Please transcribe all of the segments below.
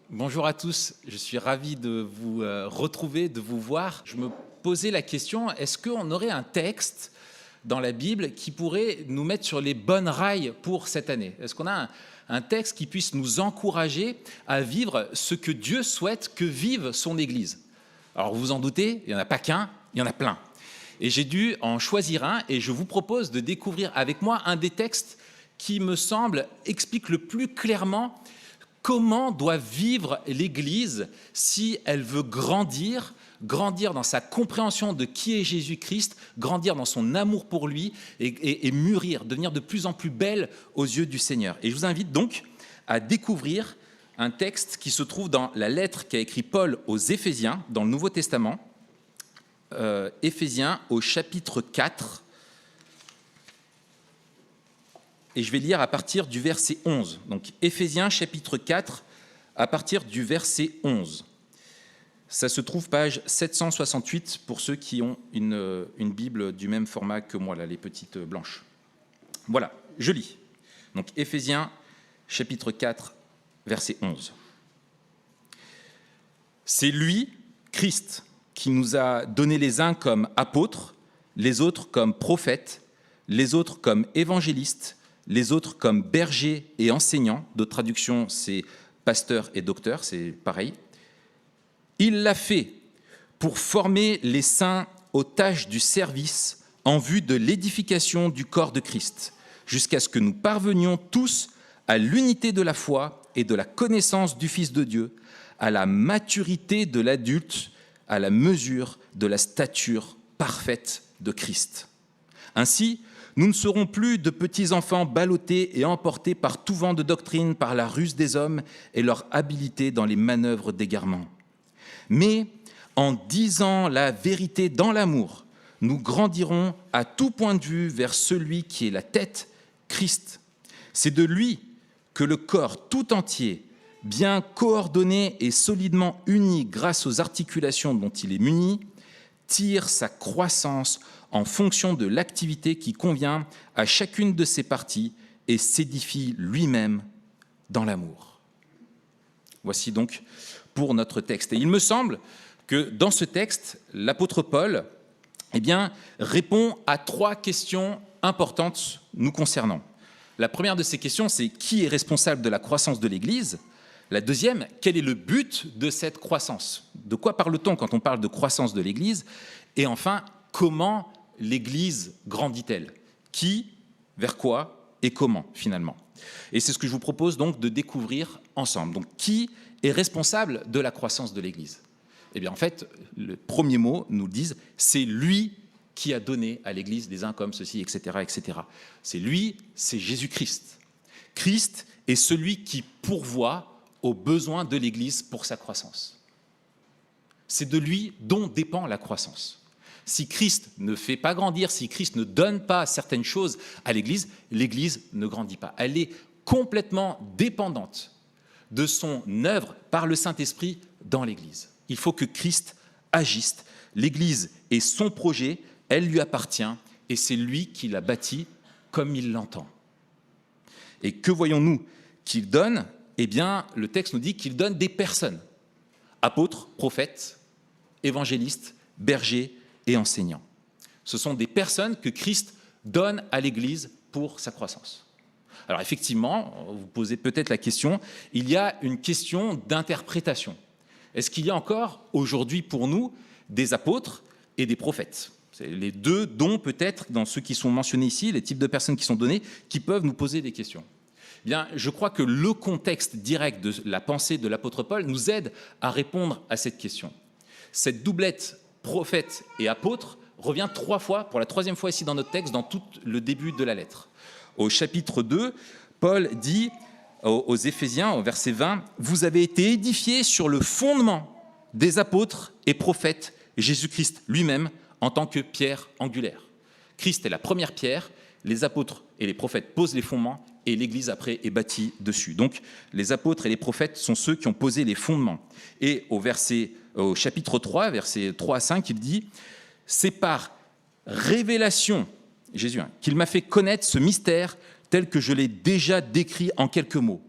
Bonjour à tous, je suis ravi de vous retrouver, de vous voir. Je me posais la question, est-ce qu'on aurait un texte dans la Bible qui pourrait nous mettre sur les bonnes rails pour cette année? Est-ce qu'on a un texte qui puisse nous encourager à vivre ce que Dieu souhaite que vive son Église? Alors vous vous en doutez, il n'y en a pas qu'un, il y en a plein. Et j'ai dû en choisir un et je vous propose de découvrir avec moi un des textes qui me semble explique le plus clairement comment doit vivre l'Église si elle veut grandir dans sa compréhension de qui est Jésus-Christ, grandir dans son amour pour lui et mûrir, devenir de plus en plus belle aux yeux du Seigneur. Et je vous invite donc à découvrir un texte qui se trouve dans la lettre qu'a écrit Paul aux Éphésiens, dans le Nouveau Testament, Éphésiens au chapitre 4, et je vais lire à partir du verset 11. Donc Éphésiens chapitre 4, à partir du verset 11. Ça se trouve page 768 pour ceux qui ont une Bible du même format que moi, là, les petites blanches. Voilà, je lis. Donc Éphésiens chapitre 4, verset 11. C'est lui, Christ, qui nous a donné les uns comme apôtres, les autres comme prophètes, les autres comme évangélistes, les autres comme bergers et enseignants. D'autres traductions, c'est pasteurs et docteurs, c'est pareil. Il l'a fait pour former les saints aux tâches du service en vue de l'édification du corps de Christ, jusqu'à ce que nous parvenions tous à l'unité de la foi et de la connaissance du Fils de Dieu, à la maturité de l'adulte, à la mesure de la stature parfaite de Christ. Ainsi, nous ne serons plus de petits enfants ballottés et emportés par tout vent de doctrine, par la ruse des hommes et leur habileté dans les manœuvres d'égarement. Mais en disant la vérité dans l'amour, nous grandirons à tout point de vue vers celui qui est la tête, Christ. C'est de lui que le corps tout entier, bien coordonné et solidement uni grâce aux articulations dont il est muni, tire sa croissance en fonction de l'activité qui convient à chacune de ses parties et s'édifie lui-même dans l'amour. Voici donc pour notre texte. Et il me semble que dans ce texte, l'apôtre Paul répond à 3 questions importantes nous concernant. La première de ces questions, c'est qui est responsable de la croissance de l'Église ? La deuxième, quel est le but de cette croissance ? De quoi parle-t-on quand on parle de croissance de l'Église ? Et enfin, comment l'Église grandit-elle ? Qui, vers quoi et comment finalement ? Et c'est ce que je vous propose donc de découvrir ensemble. Donc qui est responsable de la croissance de l'Église ? Eh bien en fait, le premier mot nous le dit, c'est lui qui a donné à l'Église des uns comme ceci, etc., etc. C'est lui, c'est Jésus-Christ. Christ est celui qui pourvoit aux besoins de l'Église pour sa croissance. C'est de lui dont dépend la croissance. Si Christ ne fait pas grandir, si Christ ne donne pas certaines choses à l'Église, l'Église ne grandit pas. Elle est complètement dépendante de son œuvre par le Saint-Esprit dans l'Église. Il faut que Christ agisse. L'Église est son projet, elle lui appartient et c'est lui qui l'a bâtie comme il l'entend. Et que voyons-nous qu'il donne ? Eh bien, le texte nous dit qu'il donne des personnes, apôtres, prophètes, évangélistes, bergers et enseignants. Ce sont des personnes que Christ donne à l'Église pour sa croissance. Alors effectivement, vous posez peut-être la question, il y a une question d'interprétation. Est-ce qu'il y a encore aujourd'hui pour nous des apôtres et des prophètes ? C'est les deux dons peut-être, dans ceux qui sont mentionnés ici, les types de personnes qui sont données, qui peuvent nous poser des questions. Bien, je crois que le contexte direct de la pensée de l'apôtre Paul nous aide à répondre à cette question. Cette doublette prophète et apôtre revient 3 fois, pour la 3e fois ici dans notre texte, dans tout le début de la lettre. Au chapitre 2, Paul dit aux Éphésiens, au verset 20, « Vous avez été édifiés sur le fondement des apôtres et prophètes, Jésus-Christ lui-même, en tant que pierre angulaire. » Christ est la première pierre, les apôtres et les prophètes posent les fondements, et l'Église après est bâtie dessus. Donc les apôtres et les prophètes sont ceux qui ont posé les fondements. Et au chapitre 3, versets 3 à 5, il dit « C'est par révélation, Jésus, qu'il m'a fait connaître ce mystère tel que je l'ai déjà décrit en quelques mots.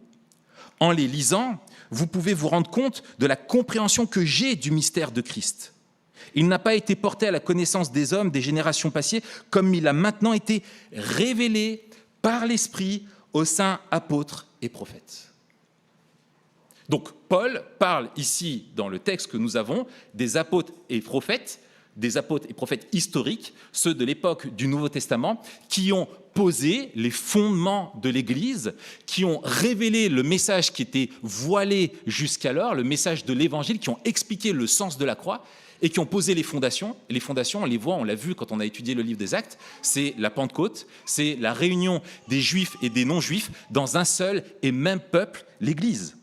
En les lisant, vous pouvez vous rendre compte de la compréhension que j'ai du mystère de Christ. Il n'a pas été porté à la connaissance des hommes des générations passées, comme il a maintenant été révélé par l'Esprit aux saints apôtres et prophètes. Donc Paul parle ici, dans le texte que nous avons, des apôtres et prophètes historiques, ceux de l'époque du Nouveau Testament, qui ont posé les fondements de l'Église, qui ont révélé le message qui était voilé jusqu'alors, le message de l'Évangile, qui ont expliqué le sens de la croix et qui ont posé les fondations. Et les fondations, on les voit, on l'a vu quand on a étudié le livre des Actes, c'est la Pentecôte, c'est la réunion des Juifs et des non-Juifs dans un seul et même peuple, l'Église.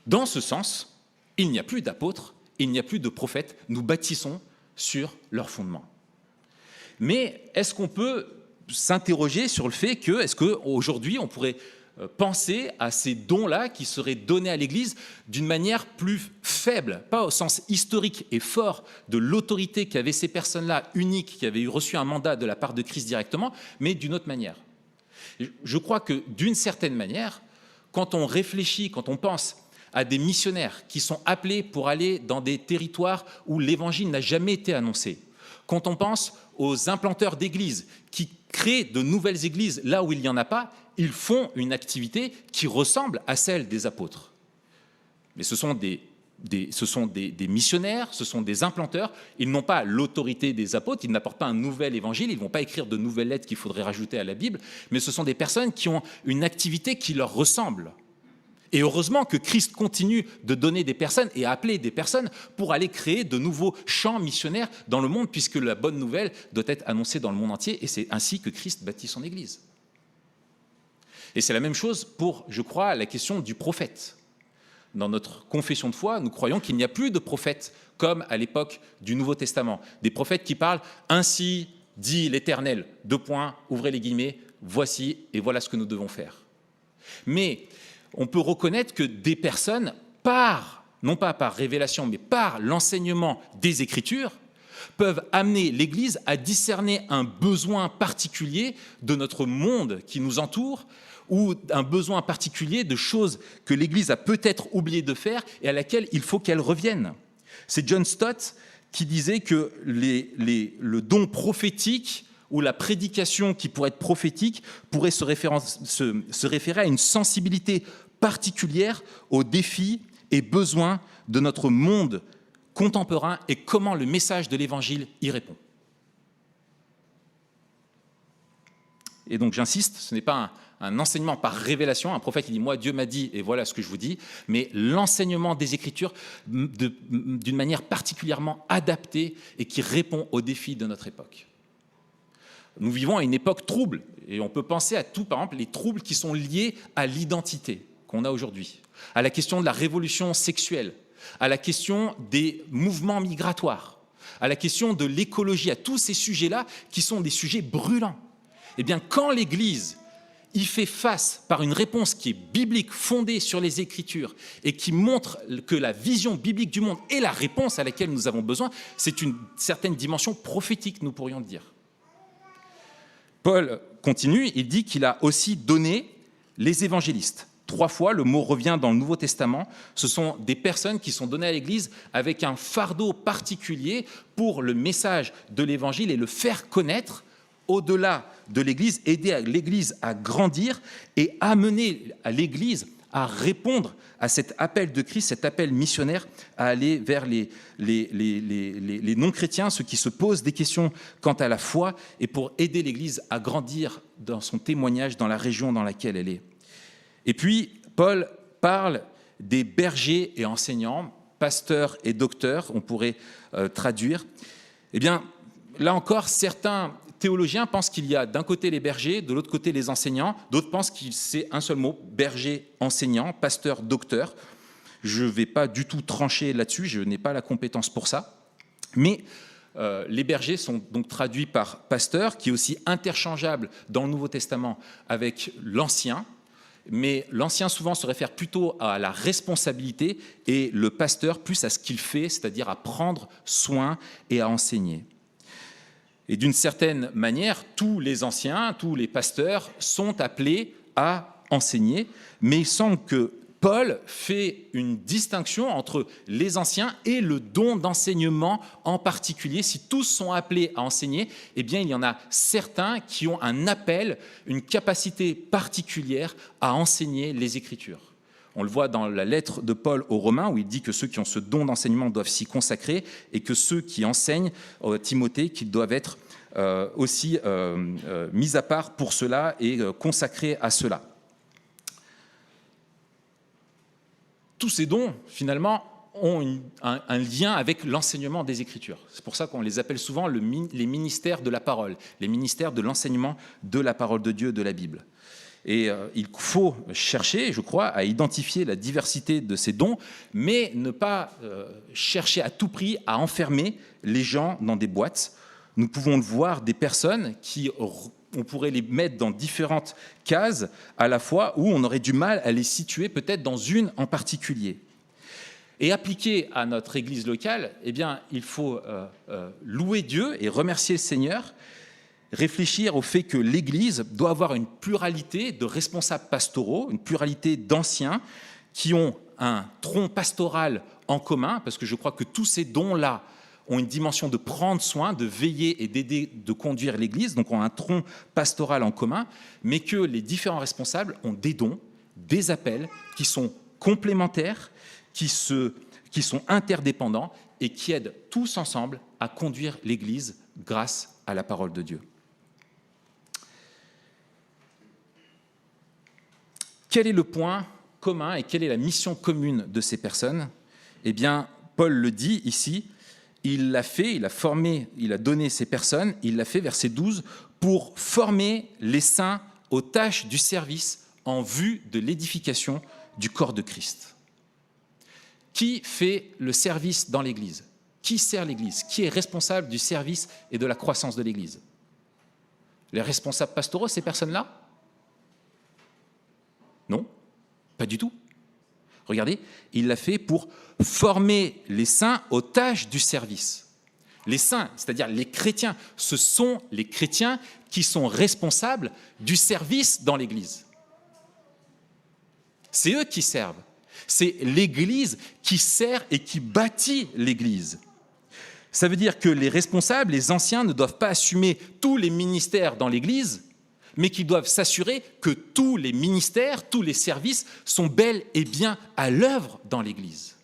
Dans ce sens, il n'y a plus d'apôtres, il n'y a plus de prophètes, nous bâtissons sur leurs fondements. Mais est-ce qu'on peut s'interroger sur le fait que, est-ce qu'aujourd'hui, on pourrait penser à ces dons-là qui seraient donnés à l'Église d'une manière plus faible, pas au sens historique et fort de l'autorité qu'avaient ces personnes-là, uniques, qui avaient reçu un mandat de la part de Christ directement, mais d'une autre manière. Je crois que d'une certaine manière, quand on réfléchit, quand on pense à des missionnaires qui sont appelés pour aller dans des territoires où l'Évangile n'a jamais été annoncé, quand on pense aux implanteurs d'églises qui créent de nouvelles églises là où il n'y en a pas, ils font une activité qui ressemble à celle des apôtres. Mais ce sont des missionnaires, ce sont des implanteurs, ils n'ont pas l'autorité des apôtres, ils n'apportent pas un nouvel évangile, ils ne vont pas écrire de nouvelles lettres qu'il faudrait rajouter à la Bible, mais ce sont des personnes qui ont une activité qui leur ressemble. Et heureusement que Christ continue de donner des personnes et appeler des personnes pour aller créer de nouveaux champs missionnaires dans le monde, puisque la bonne nouvelle doit être annoncée dans le monde entier, et c'est ainsi que Christ bâtit son Église. Et c'est la même chose pour, je crois, la question du prophète. Dans notre confession de foi, nous croyons qu'il n'y a plus de prophètes comme à l'époque du Nouveau Testament. Des prophètes qui parlent « Ainsi dit l'Éternel », ouvrez les guillemets, « voici et voilà ce que nous devons faire ». Mais on peut reconnaître que des personnes, non pas par révélation, mais par l'enseignement des Écritures, peuvent amener l'Église à discerner un besoin particulier de notre monde qui nous entoure, ou un besoin particulier de choses que l'Église a peut-être oublié de faire et à laquelle il faut qu'elle revienne. C'est John Stott qui disait que le don prophétique ou la prédication qui pourrait être prophétique pourrait se référer à une sensibilité particulière aux défis et besoins de notre monde contemporain et comment le message de l'Évangile y répond. Et donc j'insiste, ce n'est pas un enseignement par révélation, un prophète qui dit « moi Dieu m'a dit et voilà ce que je vous dis », mais l'enseignement des Écritures d'une manière particulièrement adaptée et qui répond aux défis de notre époque. Nous vivons à une époque trouble et on peut penser à tout, par exemple, les troubles qui sont liés à l'identité qu'on a aujourd'hui, à la question de la révolution sexuelle, à la question des mouvements migratoires, à la question de l'écologie, à tous ces sujets-là qui sont des sujets brûlants. Eh bien, quand l'Église y fait face par une réponse qui est biblique, fondée sur les Écritures et qui montre que la vision biblique du monde est la réponse à laquelle nous avons besoin, c'est une certaine dimension prophétique, nous pourrions dire. Paul continue, il dit qu'il a aussi donné les évangélistes. 3 fois, le mot revient dans le Nouveau Testament. Ce sont des personnes qui sont données à l'Église avec un fardeau particulier pour le message de l'Évangile et le faire connaître au-delà de l'Église, aider l'Église à grandir et amener à l'Église à répondre à cet appel de Christ, cet appel missionnaire, à aller vers les non-chrétiens, ceux qui se posent des questions quant à la foi, et pour aider l'Église à grandir dans son témoignage dans la région dans laquelle elle est. Et puis, Paul parle des bergers et enseignants, pasteurs et docteurs, on pourrait traduire. Eh bien, là encore, certains théologiens pensent qu'il y a d'un côté les bergers, de l'autre côté les enseignants. D'autres pensent qu'il c'est un seul mot, berger, enseignant, pasteur, docteur. Je ne vais pas du tout trancher là-dessus, je n'ai pas la compétence pour ça. Mais les bergers sont donc traduits par pasteur, qui est aussi interchangeable dans le Nouveau Testament avec l'ancien. Mais l'ancien souvent se réfère plutôt à la responsabilité et le pasteur plus à ce qu'il fait, c'est-à-dire à prendre soin et à enseigner. Et d'une certaine manière, tous les anciens, tous les pasteurs sont appelés à enseigner, mais il semble que Paul fait une distinction entre les anciens et le don d'enseignement en particulier. Si tous sont appelés à enseigner, eh bien, il y en a certains qui ont un appel, une capacité particulière à enseigner les Écritures. On le voit dans la lettre de Paul aux Romains, où il dit que ceux qui ont ce don d'enseignement doivent s'y consacrer et que ceux qui enseignent, Timothée, qu'ils doivent être aussi mis à part pour cela et consacrés à cela. Tous ces dons, finalement, ont un lien avec l'enseignement des Écritures. C'est pour ça qu'on les appelle souvent les ministères de la parole, les ministères de l'enseignement de la parole de Dieu, de la Bible. Et il faut chercher, je crois, à identifier la diversité de ces dons, mais ne pas chercher à tout prix à enfermer les gens dans des boîtes. Nous pouvons le voir, des personnes qui, on pourrait les mettre dans différentes cases à la fois, où on aurait du mal à les situer peut-être dans une en particulier. Et appliqué à notre Église locale, eh bien, il faut louer Dieu et remercier le Seigneur, réfléchir au fait que l'Église doit avoir une pluralité de responsables pastoraux, une pluralité d'anciens qui ont un tronc pastoral en commun, parce que je crois que tous ces dons-là ont une dimension de prendre soin, de veiller et d'aider, de conduire l'Église, donc ont un tronc pastoral en commun, mais que les différents responsables ont des dons, des appels qui sont complémentaires, qui sont interdépendants et qui aident tous ensemble à conduire l'Église grâce à la parole de Dieu. Quel est le point commun et quelle est la mission commune de ces personnes ? Eh bien, Paul le dit ici, il l'a fait, il a formé, il a donné ces personnes, il l'a fait, verset 12, pour former les saints aux tâches du service en vue de l'édification du corps de Christ. Qui fait le service dans l'Église ? Qui sert l'Église ? Qui est responsable du service et de la croissance de l'Église ? Les responsables pastoraux, ces personnes-là ? Non, pas du tout. Regardez, il l'a fait pour former les saints aux tâches du service. Les saints, c'est-à-dire les chrétiens, ce sont les chrétiens qui sont responsables du service dans l'Église. C'est eux qui servent. C'est l'Église qui sert et qui bâtit l'Église. Ça veut dire que les responsables, les anciens, ne doivent pas assumer tous les ministères dans l'Église, mais qu'ils doivent s'assurer que tous les ministères, tous les services sont bel et bien à l'œuvre dans l'Église.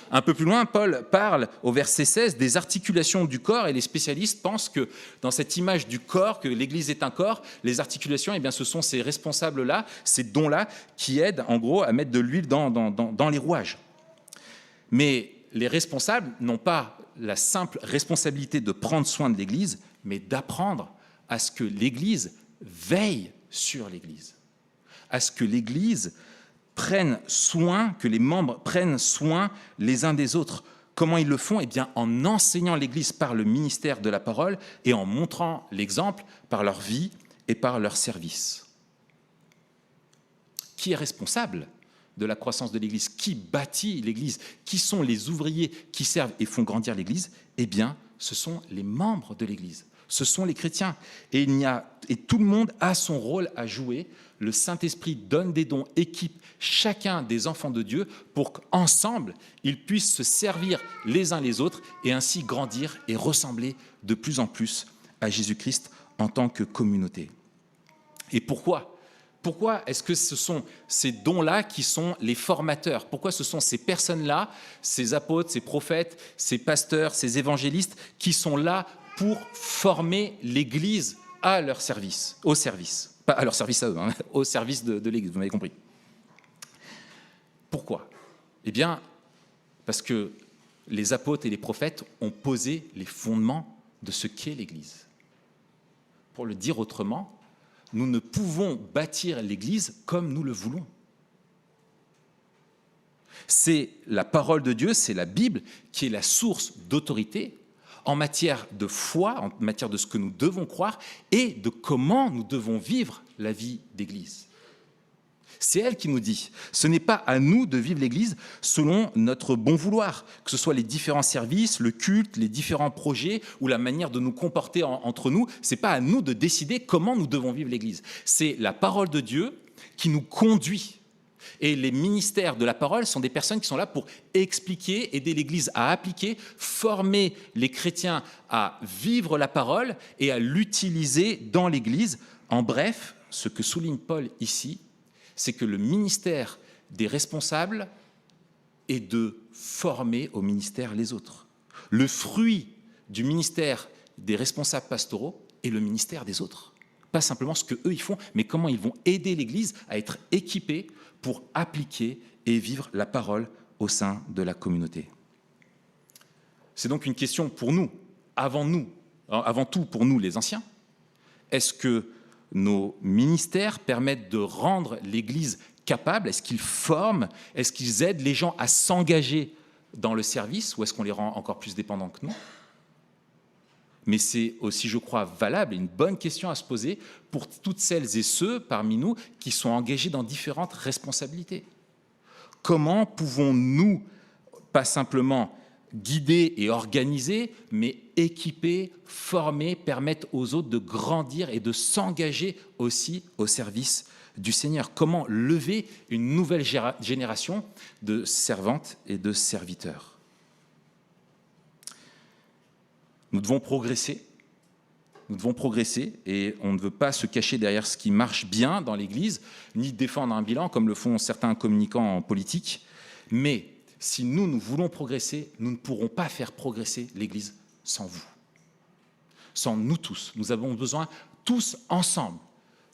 Un peu plus loin, Paul parle au verset 16 des articulations du corps, et les spécialistes pensent que dans cette image du corps, que l'Église est un corps, les articulations, eh bien, ce sont ces responsables-là, ces dons-là, qui aident en gros à mettre de l'huile dans les rouages. Mais les responsables n'ont pas la simple responsabilité de prendre soin de l'Église, mais d'apprendre à ce que l'Église veille sur l'Église, à ce que l'Église prenne soin, que les membres prennent soin les uns des autres. Comment ils le font ? Eh bien, en enseignant l'Église par le ministère de la parole et en montrant l'exemple par leur vie et par leur service. Qui est responsable de la croissance de l'Église ? Qui bâtit l'Église ? Qui sont les ouvriers qui servent et font grandir l'Église ? Eh bien, ce sont les membres de l'Église. Ce sont les chrétiens. Et tout le monde a son rôle à jouer. Le Saint-Esprit donne des dons, équipe chacun des enfants de Dieu pour qu'ensemble, ils puissent se servir les uns les autres et ainsi grandir et ressembler de plus en plus à Jésus-Christ en tant que communauté. Et pourquoi ? Pourquoi est-ce que ce sont ces dons-là qui sont les formateurs ? Pourquoi ce sont ces personnes-là, ces apôtres, ces prophètes, ces pasteurs, ces évangélistes qui sont là pour former l'Église à leur service, au service, pas à leur service à eux, hein, au service de l'Église, vous m'avez compris. Pourquoi ? Eh bien, parce que les apôtres et les prophètes ont posé les fondements de ce qu'est l'Église. Pour le dire autrement, nous ne pouvons bâtir l'Église comme nous le voulons. C'est la parole de Dieu, c'est la Bible qui est la source d'autorité en matière de foi, en matière de ce que nous devons croire et de comment nous devons vivre la vie d'Église. C'est elle qui nous dit, ce n'est pas à nous de vivre l'Église selon notre bon vouloir, que ce soit les différents services, le culte, les différents projets ou la manière de nous comporter entre nous, ce n'est pas à nous de décider comment nous devons vivre l'Église. C'est la parole de Dieu qui nous conduit. Et les ministères de la parole sont des personnes qui sont là pour expliquer, aider l'Église à appliquer, former les chrétiens à vivre la parole et à l'utiliser dans l'Église. En bref, ce que souligne Paul ici, c'est que le ministère des responsables est de former au ministère les autres. Le fruit du ministère des responsables pastoraux est le ministère des autres. Pas simplement ce qu'eux ils font, mais comment ils vont aider l'Église à être équipée pour appliquer et vivre la parole au sein de la communauté. C'est donc une question pour nous, avant tout pour nous les anciens. Est-ce que nos ministères permettent de rendre l'Église capable? Est-ce qu'ils forment? Est-ce qu'ils aident les gens à s'engager dans le service? Ou est-ce qu'on les rend encore plus dépendants que nous? Mais c'est aussi, je crois, valable et une bonne question à se poser pour toutes celles et ceux parmi nous qui sont engagés dans différentes responsabilités. Comment pouvons-nous, pas simplement guider et organiser, mais équiper, former, permettre aux autres de grandir et de s'engager aussi au service du Seigneur? Comment lever une nouvelle génération de servantes et de serviteurs? Nous devons progresser et on ne veut pas se cacher derrière ce qui marche bien dans l'Église, ni défendre un bilan comme le font certains communicants en politique. Mais si nous voulons progresser, nous ne pourrons pas faire progresser l'Église sans vous, sans nous tous. Nous avons besoin tous ensemble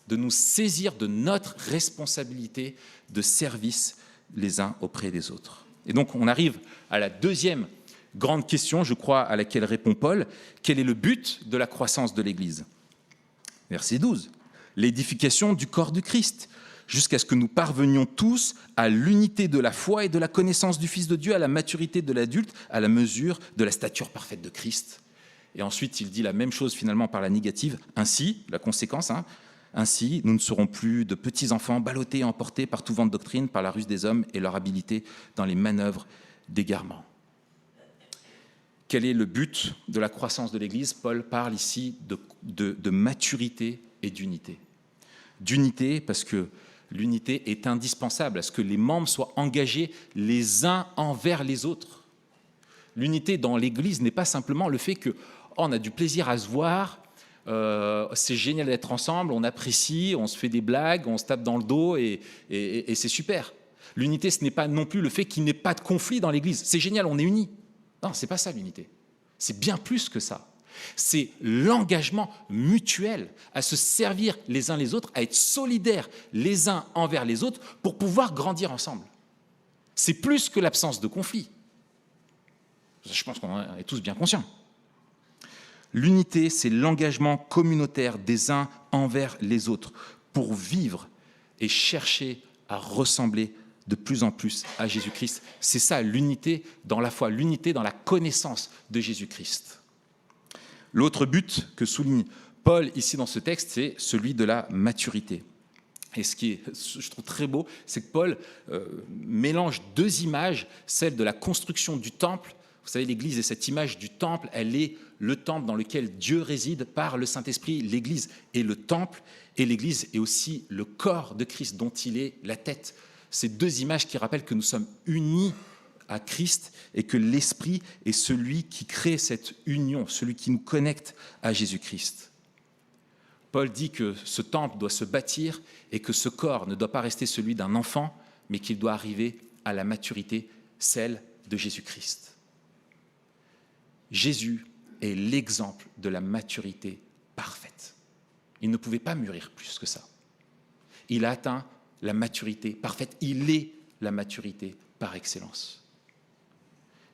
de nous saisir de notre responsabilité de service les uns auprès des autres. Et donc on arrive à la deuxième grande question, je crois, à laquelle répond Paul. Quel est le but de la croissance de l'Église? Verset 12. L'édification du corps du Christ, jusqu'à ce que nous parvenions tous à l'unité de la foi et de la connaissance du Fils de Dieu, à la maturité de l'adulte, à la mesure de la stature parfaite de Christ. Et ensuite, il dit la même chose finalement par la négative. Ainsi, la conséquence, ainsi, nous ne serons plus de petits enfants ballottés et emportés par tout vent de doctrine, par la ruse des hommes et leur habileté dans les manœuvres d'égarement. Quel est le but de la croissance de l'Église? Paul parle ici de maturité et d'unité. D'unité parce que l'unité est indispensable à ce que les membres soient engagés les uns envers les autres. L'unité dans l'Église n'est pas simplement le fait que on a du plaisir à se voir, c'est génial d'être ensemble, on apprécie, on se fait des blagues, on se tape dans le dos et c'est super. L'unité, ce n'est pas non plus le fait qu'il n'ait pas de conflit dans l'Église. C'est génial, on est unis. Non, ce n'est pas ça l'unité. C'est bien plus que ça. C'est l'engagement mutuel à se servir les uns les autres, à être solidaires les uns envers les autres pour pouvoir grandir ensemble. C'est plus que l'absence de conflit. Je pense qu'on est tous bien conscients. L'unité, c'est l'engagement communautaire des uns envers les autres pour vivre et chercher à ressembler de plus en plus à Jésus-Christ. C'est ça l'unité dans la foi, l'unité dans la connaissance de Jésus-Christ. L'autre but que souligne Paul ici dans ce texte, c'est celui de la maturité. Et ce qui est, je trouve très beau, c'est que Paul mélange deux images, celle de la construction du temple. Vous savez, l'Église est cette image du temple, elle est le temple dans lequel Dieu réside par le Saint-Esprit. L'Église est le temple et l'Église est aussi le corps de Christ dont il est la tête. Ces deux images qui rappellent que nous sommes unis à Christ et que l'Esprit est celui qui crée cette union, celui qui nous connecte à Jésus-Christ. Paul dit que ce temple doit se bâtir et que ce corps ne doit pas rester celui d'un enfant, mais qu'il doit arriver à la maturité, celle de Jésus-Christ. Jésus est l'exemple de la maturité parfaite. Il ne pouvait pas mûrir plus que ça. Il a atteint la maturité parfaite. Il est la maturité par excellence.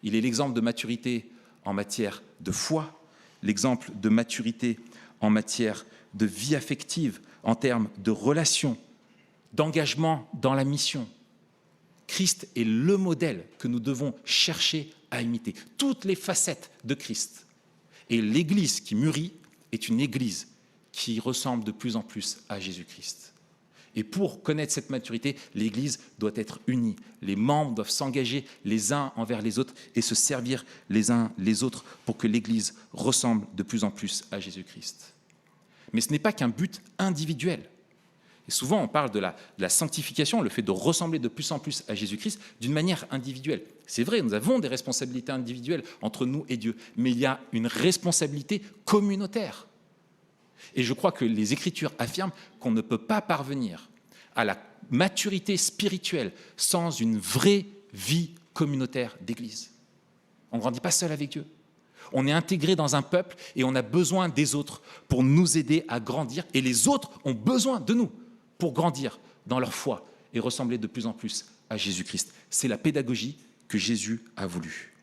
Il est l'exemple de maturité en matière de foi, l'exemple de maturité en matière de vie affective, en termes de relations, d'engagement dans la mission. Christ est le modèle que nous devons chercher à imiter. Toutes les facettes de Christ. Et l'Église qui mûrit est une Église qui ressemble de plus en plus à Jésus-Christ. Et pour connaître cette maturité, l'Église doit être unie. Les membres doivent s'engager les uns envers les autres et se servir les uns les autres pour que l'Église ressemble de plus en plus à Jésus-Christ. Mais ce n'est pas qu'un but individuel. Et souvent, on parle de la sanctification, le fait de ressembler de plus en plus à Jésus-Christ d'une manière individuelle. C'est vrai, nous avons des responsabilités individuelles entre nous et Dieu, mais il y a une responsabilité communautaire. Et je crois que les Écritures affirment qu'on ne peut pas parvenir à la maturité spirituelle sans une vraie vie communautaire d'Église. On ne grandit pas seul avec Dieu. On est intégré dans un peuple et on a besoin des autres pour nous aider à grandir. Et les autres ont besoin de nous pour grandir dans leur foi et ressembler de plus en plus à Jésus-Christ. C'est la pédagogie que Jésus a voulu.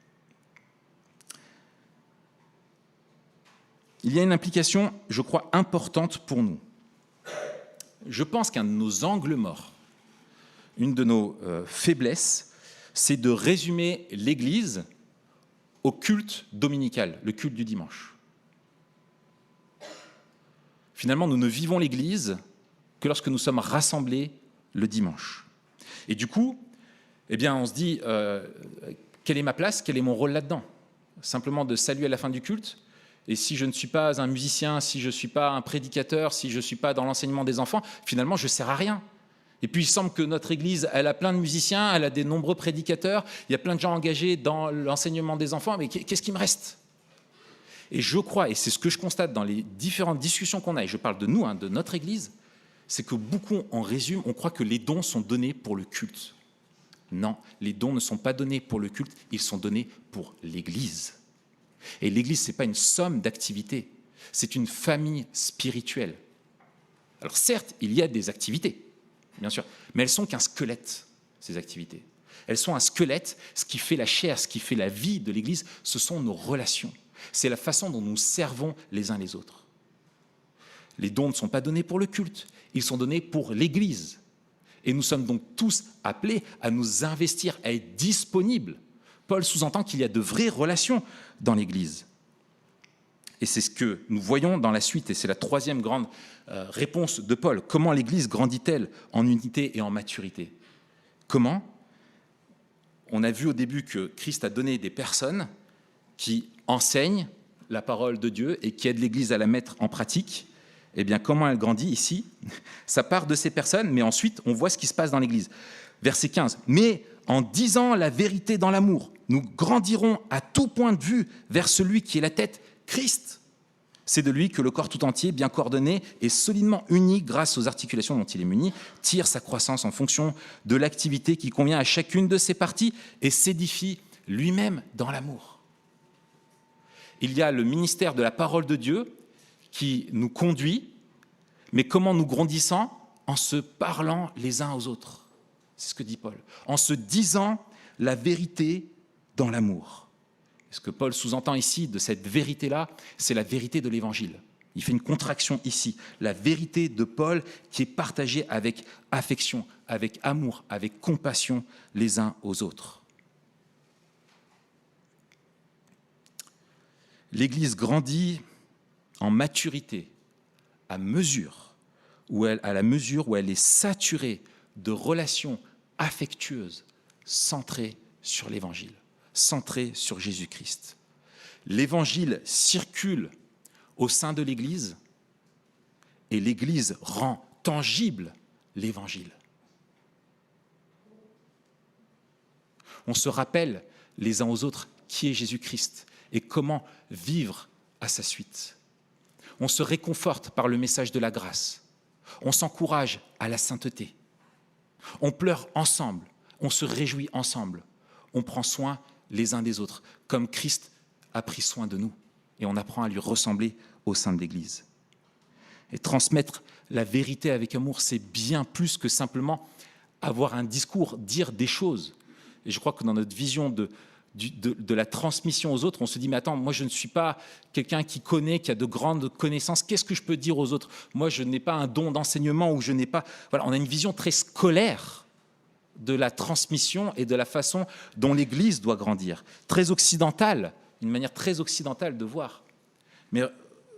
Il y a une implication, je crois, importante pour nous. Je pense qu'un de nos angles morts, une de nos faiblesses, c'est de résumer l'Église au culte dominical, le culte du dimanche. Finalement, nous ne vivons l'Église que lorsque nous sommes rassemblés le dimanche. Et du coup, eh bien, on se dit, quelle est ma place, quel est mon rôle là-dedans? Simplement de saluer à la fin du culte. Et si je ne suis pas un musicien, si je ne suis pas un prédicateur, si je ne suis pas dans l'enseignement des enfants, finalement, je ne sers à rien. Et puis, il semble que notre Église, elle a plein de musiciens, elle a des nombreux prédicateurs, il y a plein de gens engagés dans l'enseignement des enfants, mais qu'est-ce qui me reste? Et je crois, et c'est ce que je constate dans les différentes discussions qu'on a, et je parle de nous, de notre Église, c'est que beaucoup, en résume, on croit que les dons sont donnés pour le culte. Non, les dons ne sont pas donnés pour le culte, ils sont donnés pour l'Église. Et l'Église, ce n'est pas une somme d'activités, c'est une famille spirituelle. Alors certes, il y a des activités, bien sûr, mais elles sont qu'un squelette, ces activités. Elles sont un squelette, ce qui fait la chair, ce qui fait la vie de l'Église, ce sont nos relations. C'est la façon dont nous servons les uns les autres. Les dons ne sont pas donnés pour le culte, ils sont donnés pour l'Église. Et nous sommes donc tous appelés à nous investir, à être disponibles. Paul sous-entend qu'il y a de vraies relations dans l'Église. Et c'est ce que nous voyons dans la suite, et c'est la troisième grande réponse de Paul. Comment l'Église grandit-elle en unité et en maturité? Comment? On a vu au début que Christ a donné des personnes qui enseignent la parole de Dieu et qui aident l'Église à la mettre en pratique. Eh bien, comment elle grandit ici? Ça part de ces personnes, mais ensuite, on voit ce qui se passe dans l'Église. Verset 15. « Mais en disant la vérité dans l'amour, nous grandirons à tout point de vue vers celui qui est la tête, Christ. C'est de lui que le corps tout entier, bien coordonné et solidement uni grâce aux articulations dont il est muni, tire sa croissance en fonction de l'activité qui convient à chacune de ses parties et s'édifie lui-même dans l'amour. » Il y a le ministère de la parole de Dieu qui nous conduit, mais comment nous grandissons? En se parlant les uns aux autres. C'est ce que dit Paul. En se disant la vérité dans l'amour. Ce que Paul sous-entend ici de cette vérité-là, c'est la vérité de l'Évangile. Il fait une contraction ici. La vérité de Paul qui est partagée avec affection, avec amour, avec compassion les uns aux autres. L'Église grandit en maturité à la mesure où elle est saturée de relations affectueuses centrées sur l'Évangile, centrées sur Jésus-Christ. L'Évangile circule au sein de l'Église et l'Église rend tangible l'Évangile. On se rappelle les uns aux autres qui est Jésus-Christ et comment vivre à sa suite. On se réconforte par le message de la grâce. On s'encourage à la sainteté. On pleure ensemble. On se réjouit ensemble. On prend soin les uns des autres, comme Christ a pris soin de nous. Et on apprend à lui ressembler au sein de l'Église. Et transmettre la vérité avec amour, c'est bien plus que simplement avoir un discours, dire des choses. Et je crois que dans notre vision de la transmission aux autres, on se dit, mais attends, moi je ne suis pas quelqu'un qui connaît, qui a de grandes connaissances, qu'est-ce que je peux dire aux autres? Moi je n'ai pas un don d'enseignement ou je n'ai pas... Voilà, on a une vision très scolaire de la transmission et de la façon dont l'Église doit grandir. Très occidentale, une manière très occidentale de voir. Mais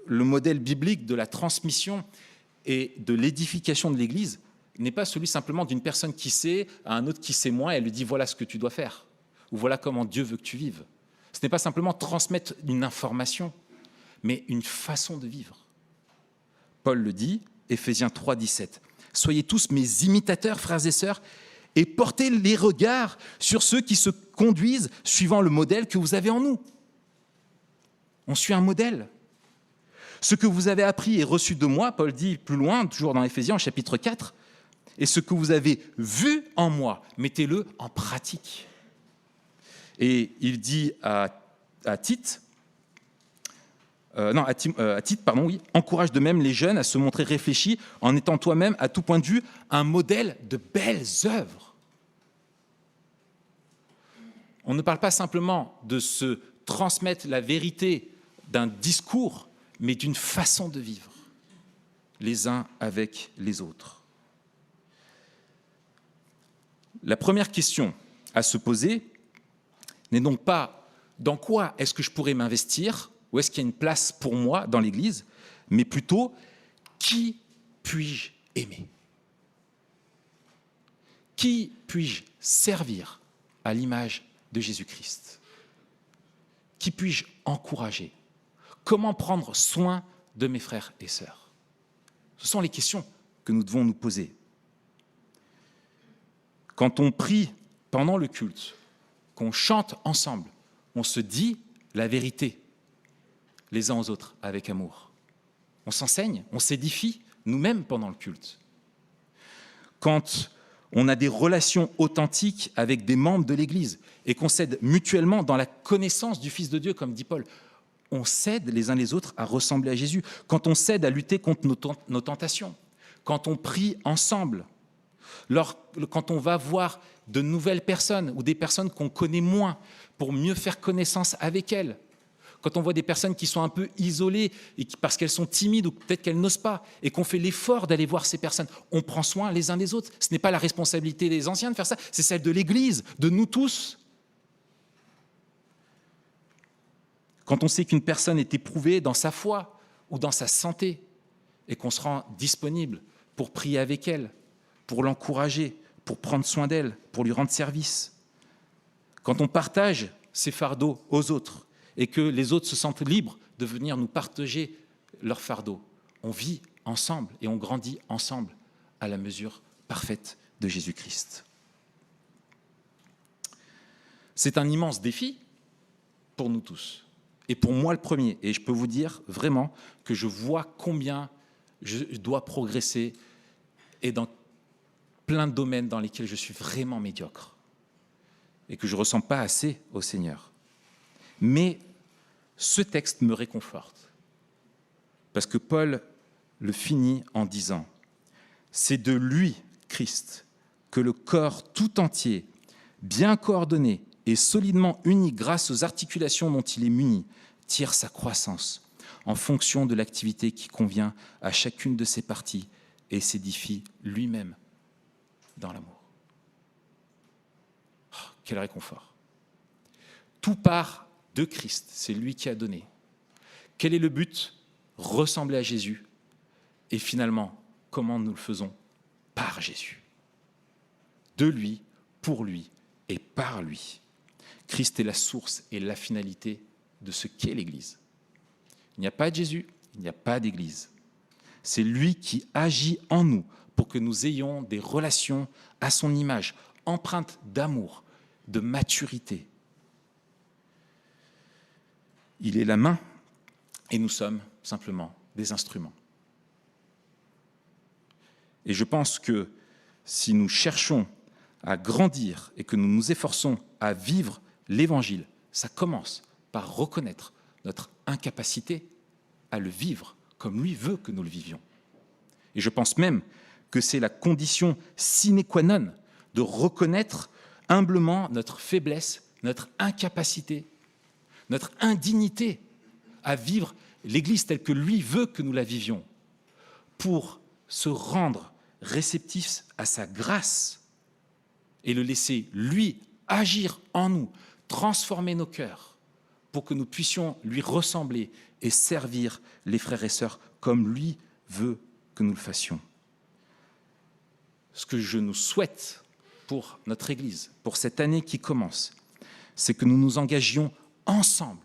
le modèle biblique de la transmission et de l'édification de l'Église n'est pas celui simplement d'une personne qui sait à un autre qui sait moins et elle lui dit, voilà ce que tu dois faire. Ou voilà comment Dieu veut que tu vives. Ce n'est pas simplement transmettre une information, mais une façon de vivre. Paul le dit, Éphésiens 3, 17. « Soyez tous mes imitateurs, frères et sœurs, et portez les regards sur ceux qui se conduisent suivant le modèle que vous avez en nous. On suit un modèle. Ce que vous avez appris et reçu de moi, Paul dit plus loin, toujours dans Éphésiens, chapitre 4, et ce que vous avez vu en moi, mettez-le en pratique. Et il dit à Tite, encourage de même les jeunes à se montrer réfléchis en étant toi-même, à tout point de vue, un modèle de belles œuvres. On ne parle pas simplement de se transmettre la vérité d'un discours, mais d'une façon de vivre, les uns avec les autres. La première question à se poser n'est donc pas dans quoi est-ce que je pourrais m'investir, où est-ce qu'il y a une place pour moi dans l'Église, mais plutôt qui puis-je aimer ? Qui puis-je servir à l'image de Jésus-Christ ? Qui puis-je encourager ? Comment prendre soin de mes frères et sœurs ? Ce sont les questions que nous devons nous poser. Quand on prie pendant le culte, qu'on chante ensemble, on se dit la vérité les uns aux autres avec amour. On s'enseigne, on s'édifie nous-mêmes pendant le culte. Quand on a des relations authentiques avec des membres de l'Église et qu'on s'aide mutuellement dans la connaissance du Fils de Dieu, comme dit Paul, on s'aide les uns les autres à ressembler à Jésus. Quand on s'aide à lutter contre nos tentations, quand on prie ensemble, quand on va voir de nouvelles personnes ou des personnes qu'on connaît moins pour mieux faire connaissance avec elles, quand on voit des personnes qui sont un peu isolées et parce qu'elles sont timides ou peut-être qu'elles n'osent pas et qu'on fait l'effort d'aller voir ces personnes, on prend soin les uns des autres. Ce n'est pas la responsabilité des anciens de faire ça, c'est celle de l'Église, de nous tous. Quand on sait qu'une personne est éprouvée dans sa foi ou dans sa santé et qu'on se rend disponible pour prier avec elle, pour l'encourager, pour prendre soin d'elle, pour lui rendre service. Quand on partage ses fardeaux aux autres et que les autres se sentent libres de venir nous partager leurs fardeaux, on vit ensemble et on grandit ensemble à la mesure parfaite de Jésus-Christ. C'est un immense défi pour nous tous. Et pour moi le premier, et je peux vous dire vraiment que je vois combien je dois progresser et dans plein de domaines dans lesquels je suis vraiment médiocre et que je ne ressens pas assez au Seigneur. Mais ce texte me réconforte parce que Paul le finit en disant « C'est de lui, Christ, que le corps tout entier, bien coordonné et solidement uni grâce aux articulations dont il est muni, tire sa croissance en fonction de l'activité qui convient à chacune de ses parties et s'édifie lui-même dans l'amour. » Oh, quel réconfort. Tout part de Christ, c'est lui qui a donné. Quel est le but ? Ressembler à Jésus. Et finalement, comment nous le faisons ? Par Jésus. De lui, pour lui et par lui. Christ est la source et la finalité de ce qu'est l'Église. Il n'y a pas de Jésus, il n'y a pas d'Église. C'est lui qui agit en nous pour que nous ayons des relations à son image, empreintes d'amour, de maturité. Il est la main et nous sommes simplement des instruments. Et je pense que si nous cherchons à grandir et que nous nous efforçons à vivre l'Évangile, ça commence par reconnaître notre incapacité à le vivre comme lui veut que nous le vivions. Et je pense même que c'est la condition sine qua non de reconnaître humblement notre faiblesse, notre incapacité, notre indignité à vivre l'Église telle que lui veut que nous la vivions, pour se rendre réceptifs à sa grâce et le laisser, lui, agir en nous, transformer nos cœurs, pour que nous puissions lui ressembler et servir les frères et sœurs comme lui veut que nous le fassions. Ce que je nous souhaite pour notre Église, pour cette année qui commence, c'est que nous nous engagions ensemble